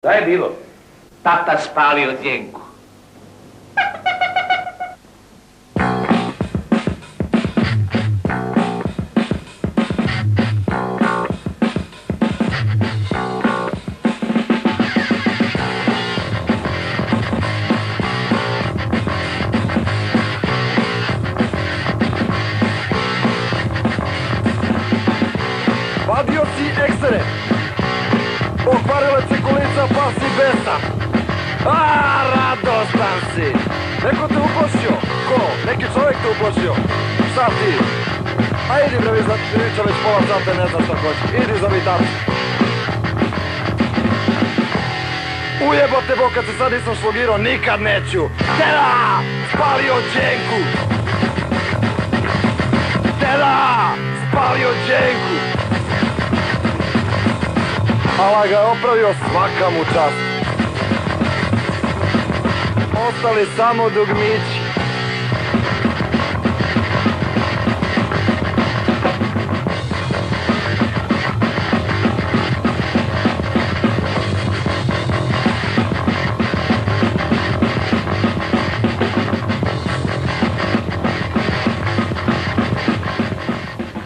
Šta je bilo? Tata spalio Zjenku. Vadio si eksere. Pokvarilac je kolica, pa si besa. Radostan si. Neko te uplašio. Ko? Neki čovjek te uplašio. Šta ti? Idi bre, vi priča već pola sata, ne znam šta hoće. Idi za vitač. Ujebote bo, kad se sad nisam šlogirao, nikad neću. Deda! Spalio Đenku! Deda! Spalio Đenku! Ala ga je opravio, svaka mu čast. Ostali samo dugmići.